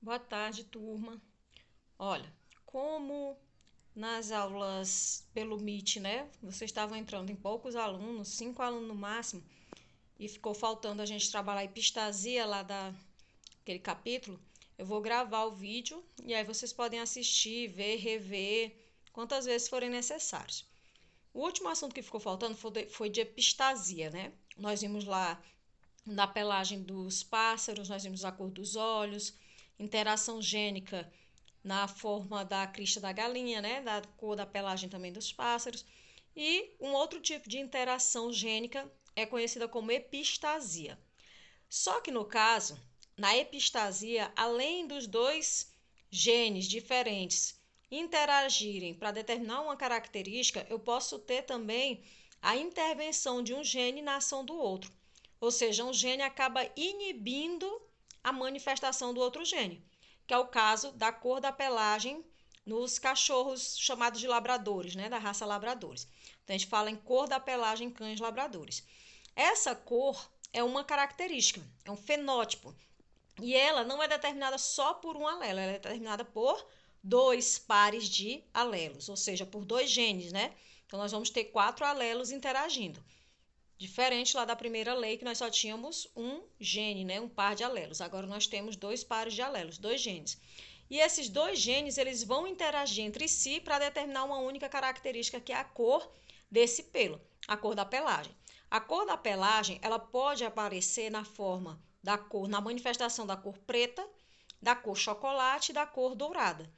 Boa tarde, turma. Olha, como nas aulas pelo Meet, né? Vocês estavam entrando em poucos alunos, 5 alunos no máximo, e ficou faltando a gente trabalhar a epistasia lá daquele capítulo. Eu vou gravar o vídeo e aí vocês podem assistir, ver, rever, quantas vezes forem necessários. O último assunto que ficou faltando foi de epistasia, né? Nós vimos lá na pelagem dos pássaros, nós vimos a cor dos olhos, interação gênica na forma da crista da galinha, né? Da cor da pelagem também dos pássaros. E um outro tipo de interação gênica é conhecida como epistasia. Só que no caso, na epistasia, além dos dois genes diferentes interagirem para determinar uma característica, eu posso ter também a intervenção de um gene na ação do outro. Ou seja, um gene acaba inibindo a manifestação do outro gene, que é o caso da cor da pelagem nos cachorros chamados de labradores, né, da raça labradores. Então, a gente fala em cor da pelagem em cães labradores. Essa cor é uma característica, é um fenótipo. E ela não é determinada só por um alelo, ela é determinada por dois pares de alelos, ou seja, por dois genes, né? Então, nós vamos ter 4 alelos interagindo. Diferente lá da primeira lei, que nós só tínhamos um gene, né? Um par de alelos. Agora, nós temos 2 pares de alelos, 2 genes. E esses 2 genes, eles vão interagir entre si para determinar uma única característica, que é a cor desse pelo, a cor da pelagem. A cor da pelagem, ela pode aparecer na forma da cor, na manifestação da cor preta, da cor chocolate e da cor dourada.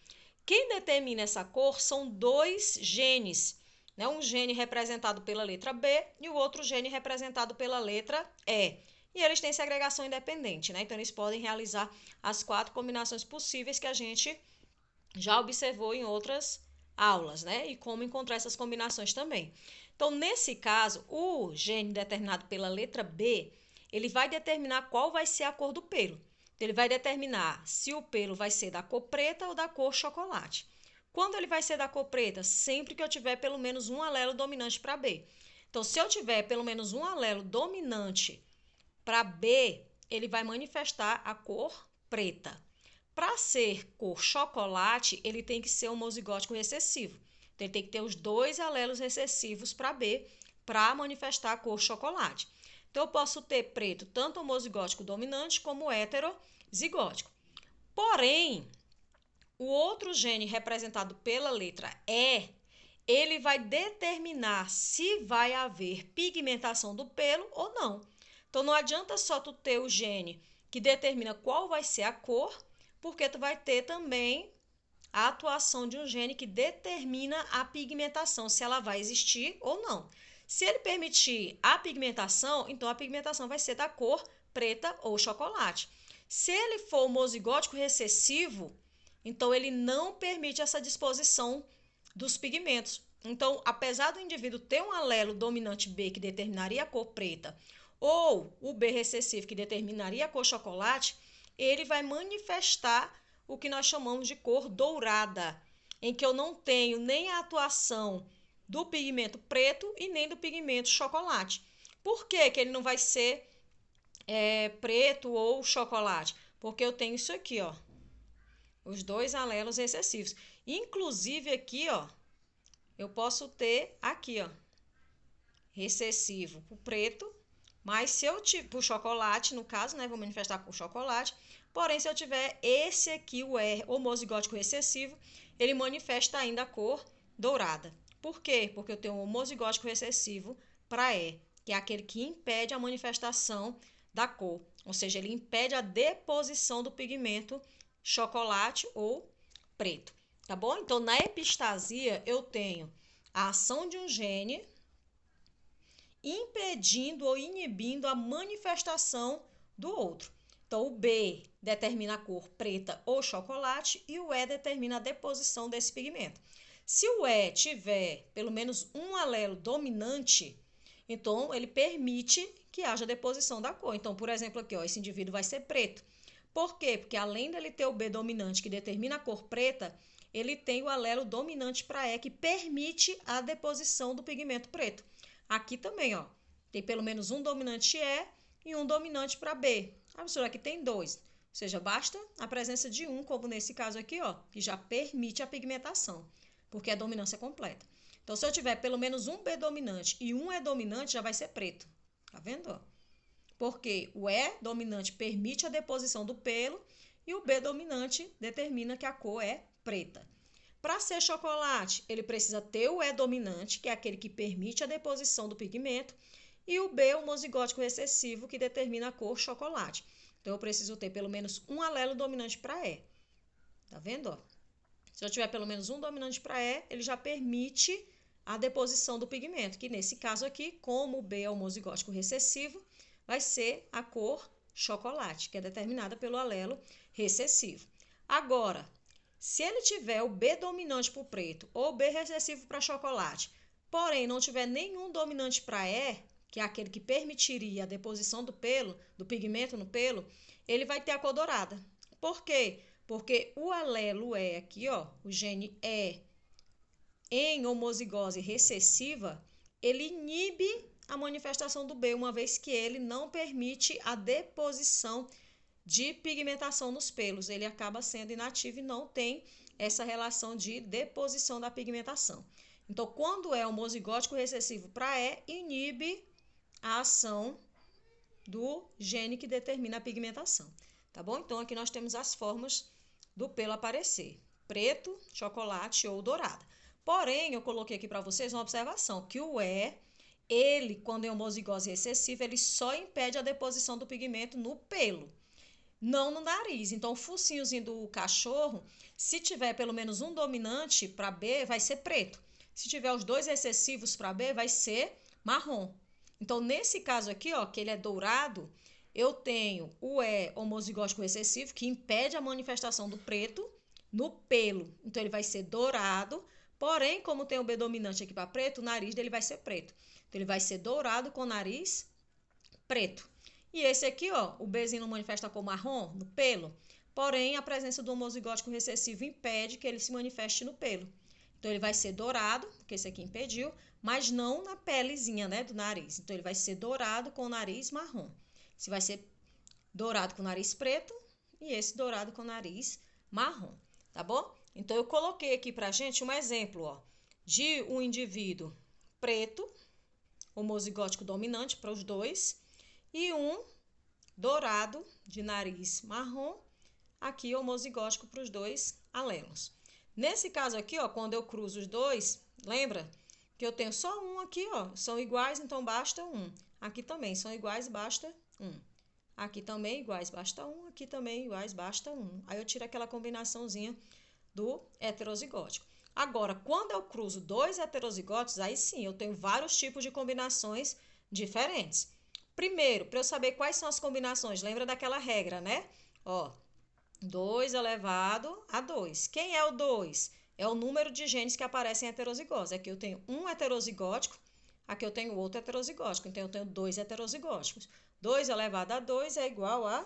Quem determina essa cor são 2 genes, né? Um gene representado pela letra B e o outro gene representado pela letra E. E eles têm segregação independente, né? Então, eles podem realizar as 4 combinações possíveis que a gente já observou em outras aulas, né? E como encontrar essas combinações também. Então, nesse caso, o gene determinado pela letra B, ele vai determinar qual vai ser a cor do pelo. Então, ele vai determinar se o pelo vai ser da cor preta ou da cor chocolate. Quando ele vai ser da cor preta? Sempre que eu tiver pelo menos um alelo dominante para B. Então, se eu tiver pelo menos um alelo dominante para B, ele vai manifestar a cor preta. Para ser cor chocolate, ele tem que ser homozigótico recessivo. Então, ele tem que ter os 2 alelos recessivos para B para manifestar a cor chocolate. Então, eu posso ter preto tanto homozigótico dominante como heterozigótico. Porém, o outro gene representado pela letra E, ele vai determinar se vai haver pigmentação do pelo ou não. Então, não adianta só tu ter o gene que determina qual vai ser a cor, porque tu vai ter também a atuação de um gene que determina a pigmentação, se ela vai existir ou não. Se ele permitir a pigmentação, então a pigmentação vai ser da cor preta ou chocolate. Se ele for homozigótico recessivo, então ele não permite essa disposição dos pigmentos. Então, apesar do indivíduo ter um alelo dominante B que determinaria a cor preta, ou o B recessivo que determinaria a cor chocolate, ele vai manifestar o que nós chamamos de cor dourada, em que eu não tenho nem a atuação do pigmento preto e nem do pigmento chocolate. Por que que ele não vai ser preto ou chocolate? Porque eu tenho isso aqui, ó, os 2 alelos recessivos. Inclusive aqui, ó, eu posso ter aqui, ó, recessivo pro preto, mas se eu tiver pro chocolate, no caso, né, vou manifestar com chocolate. Porém, se eu tiver esse aqui, o R, homozigótico recessivo, ele manifesta ainda a cor dourada. Por quê? Porque eu tenho um homozigótico recessivo para E, que é aquele que impede a manifestação da cor. Ou seja, ele impede a deposição do pigmento chocolate ou preto. Tá bom? Então, na epistasia, eu tenho a ação de um gene impedindo ou inibindo a manifestação do outro. Então, o B determina a cor preta ou chocolate e o E determina a deposição desse pigmento. Se o E tiver pelo menos um alelo dominante, então ele permite que haja deposição da cor. Então, por exemplo, aqui, ó, esse indivíduo vai ser preto. Por quê? Porque além dele ter o B dominante que determina a cor preta, ele tem o alelo dominante para E que permite a deposição do pigmento preto. Aqui também, ó, tem pelo menos um dominante E e um dominante para B. A professora aqui tem 2. Ou seja, basta a presença de um, como nesse caso aqui, ó, que já permite a pigmentação, porque é dominância completa. Então, se eu tiver pelo menos um B dominante e um E dominante, já vai ser preto. Tá vendo, ó? Porque o E dominante permite a deposição do pelo e o B dominante determina que a cor é preta. Para ser chocolate, ele precisa ter o E dominante, que é aquele que permite a deposição do pigmento, e o B homozigótico recessivo, que determina a cor chocolate. Então, eu preciso ter pelo menos um alelo dominante para E. Tá vendo, ó? Se eu tiver pelo menos um dominante para E, ele já permite a deposição do pigmento, que nesse caso aqui, como o B é homozigótico recessivo, vai ser a cor chocolate, que é determinada pelo alelo recessivo. Agora, se ele tiver o B dominante para o preto ou o B recessivo para chocolate, porém não tiver nenhum dominante para E, que é aquele que permitiria a deposição do pelo, do pigmento no pelo, ele vai ter a cor dourada. Por quê? Porque o alelo E aqui, ó, o gene E em homozigose recessiva, ele inibe a manifestação do B, uma vez que ele não permite a deposição de pigmentação nos pelos. Ele acaba sendo inativo e não tem essa relação de deposição da pigmentação. Então, quando é homozigótico recessivo para E, inibe a ação do gene que determina a pigmentação. Tá bom? Então, aqui nós temos as formas do pelo aparecer: preto, chocolate ou dourada. Porém, eu coloquei aqui para vocês uma observação, que o E, ele, quando é homozigose recessiva, ele só impede a deposição do pigmento no pelo, não no nariz. Então, o focinhozinho do cachorro, se tiver pelo menos um dominante para B, vai ser preto. Se tiver os dois recessivos para B, vai ser marrom. Então, nesse caso aqui, ó, que ele é dourado, eu tenho o E homozigótico recessivo, que impede a manifestação do preto no pelo. Então, ele vai ser dourado, porém, como tem o B dominante aqui para preto, o nariz dele vai ser preto. Então, ele vai ser dourado com nariz preto. E esse aqui, ó, o Bzinho não manifesta a cor marrom no pelo, porém, a presença do homozigótico recessivo impede que ele se manifeste no pelo. Então, ele vai ser dourado, porque esse aqui impediu, mas não na pelezinha, né, do nariz. Então, ele vai ser dourado com o nariz marrom. Esse vai ser dourado com o nariz preto e esse dourado com o nariz marrom, tá bom? Então, eu coloquei aqui pra gente um exemplo, ó, de um indivíduo preto, homozigótico dominante para os dois, e um dourado de nariz marrom, aqui homozigótico para os dois alelos. Nesse caso aqui, ó, quando eu cruzo os dois, lembra que eu tenho só um aqui, ó, são iguais, então basta um. Aqui também são iguais, basta um. Aqui também iguais, basta um. Aqui também iguais, basta um. Aí eu tiro aquela combinaçãozinha do heterozigótico. Agora, quando eu cruzo dois heterozigóticos, aí sim, eu tenho vários tipos de combinações diferentes. Primeiro, para eu saber quais são as combinações, lembra daquela regra, né? Ó, 2 elevado a 2. Quem é o 2? É o número de genes que aparecem em heterozigose. Aqui eu tenho um heterozigótico, aqui eu tenho outro heterozigótico. Então, eu tenho 2 heterozigóticos. 2 elevado a 2 é igual a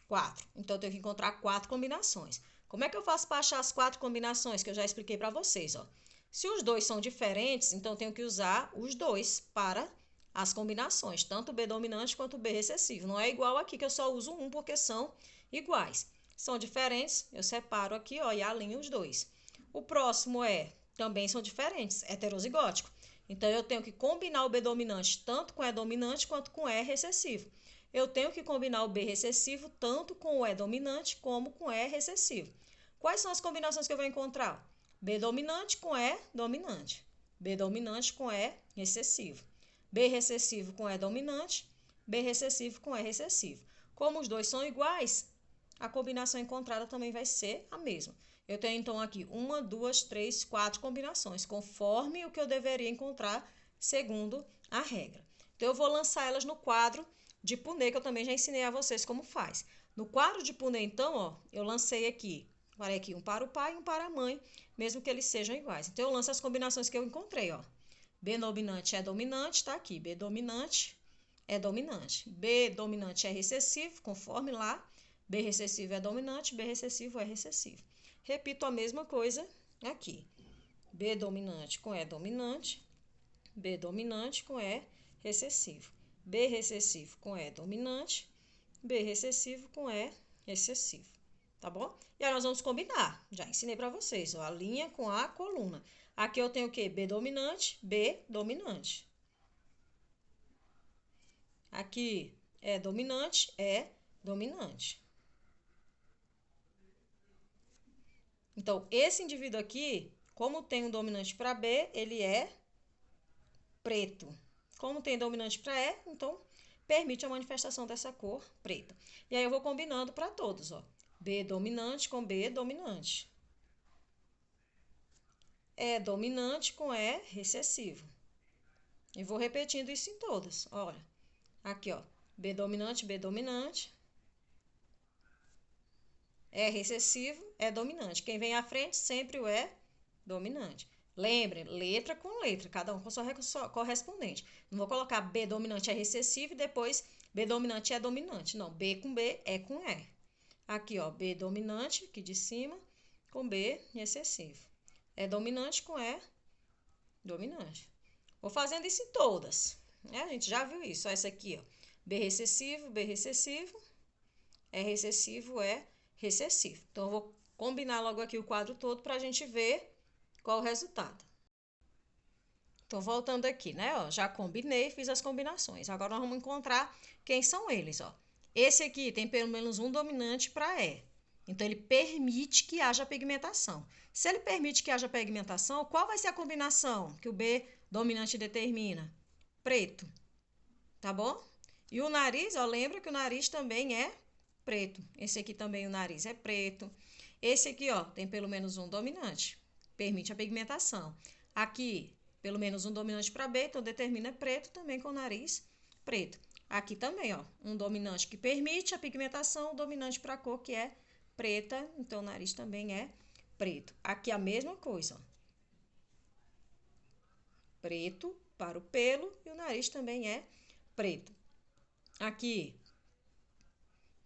4. Então, eu tenho que encontrar 4 combinações. Como é que eu faço para achar as 4 combinações que eu já expliquei para vocês, ó? Se os dois são diferentes, então eu tenho que usar os dois para as combinações, tanto o B dominante quanto o B recessivo. Não é igual aqui que eu só uso um porque são iguais. São diferentes, eu separo aqui, ó, e alinho os dois. O próximo também são diferentes, heterozigótico. Então, eu tenho que combinar o B dominante tanto com E dominante quanto com E recessivo. Eu tenho que combinar o B recessivo tanto com o E dominante como com E recessivo. Quais são as combinações que eu vou encontrar? B dominante com E dominante. B dominante com E recessivo. B recessivo com E dominante. B recessivo com E recessivo. Como os dois são iguais, a combinação encontrada também vai ser a mesma. Eu tenho, então, aqui 1, 2, 3, 4 combinações, conforme o que eu deveria encontrar segundo a regra. Então, eu vou lançar elas no quadro de Punnett, que eu também já ensinei a vocês como faz. No quadro de Punnett, então, ó, eu lancei aqui, parei aqui um para o pai e um para a mãe, mesmo que eles sejam iguais. Então, eu lanço as combinações que eu encontrei, ó. B dominante é dominante, tá aqui. B dominante é dominante. B dominante é recessivo, conforme lá. B recessivo é dominante, B recessivo é recessivo. Repito a mesma coisa aqui. B dominante com E dominante, B dominante com E recessivo. B recessivo com E dominante, B recessivo com E recessivo, tá bom? E aí nós vamos combinar. Já ensinei para vocês, ó, a linha com a coluna. Aqui eu tenho o quê? B dominante, B dominante. Aqui é dominante, é dominante. Então, esse indivíduo aqui, como tem um dominante para B, ele é preto. Como tem dominante para E, então permite a manifestação dessa cor preta. E aí eu vou combinando para todos, ó. B dominante com B dominante. E dominante com E recessivo. E vou repetindo isso em todas. Olha, aqui, ó. B dominante, B dominante. E recessivo, E dominante. Quem vem à frente, sempre o E dominante. Lembre, letra com letra, cada um com sua correspondente. Não vou colocar B dominante é recessivo e depois B dominante é dominante. Não, B com B é com E. Aqui, ó, B dominante, aqui de cima, com B recessivo. É dominante com E dominante. Vou fazendo isso em todas. A gente já viu isso. Ó, essa aqui, ó. B recessivo, B recessivo. É recessivo, é recessivo. Então, eu vou combinar logo aqui o quadro todo para a gente ver qual o resultado. Então, voltando aqui, né? Ó, já combinei, fiz as combinações. Agora, nós vamos encontrar quem são eles, ó. Esse aqui tem pelo menos um dominante para E. Então, ele permite que haja pigmentação. Se ele permite que haja pigmentação, qual vai ser a combinação que o B dominante determina? Preto, tá bom? E o nariz, ó, lembra que o nariz também é preto. Esse aqui também o nariz é preto. Esse aqui, ó, tem pelo menos um dominante. Permite a pigmentação. Aqui, pelo menos um dominante para B, então determina preto também com o nariz preto. Aqui também, ó, um dominante que permite a pigmentação, um dominante para a cor que é preta, então o nariz também é preto. Aqui a mesma coisa, ó. Preto para o pelo e o nariz também é preto. Aqui,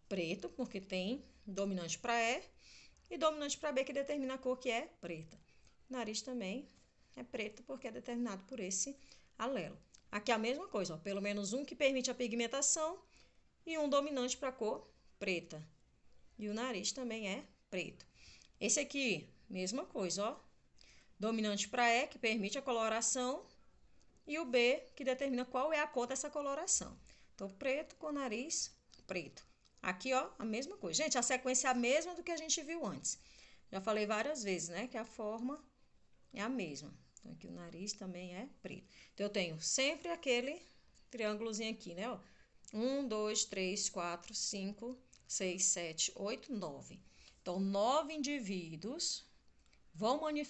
preto, porque tem dominante para E e dominante para B, que determina a cor que é preta. O nariz também é preto, porque é determinado por esse alelo. Aqui a mesma coisa, ó, pelo menos um que permite a pigmentação e um dominante para a cor preta. E o nariz também é preto. Esse aqui, mesma coisa, ó. Dominante para E, que permite a coloração, e o B, que determina qual é a cor dessa coloração. Então, preto com nariz preto. Aqui, ó, a mesma coisa. Gente, a sequência é a mesma do que a gente viu antes. Já falei várias vezes, né, que a forma é a mesma. Então, aqui o nariz também é preto. Então, eu tenho sempre aquele triângulozinho aqui, né, ó. 1, 2, 3, 4, 5, 6, 7, 8, 9. Então, 9 indivíduos vão manifestar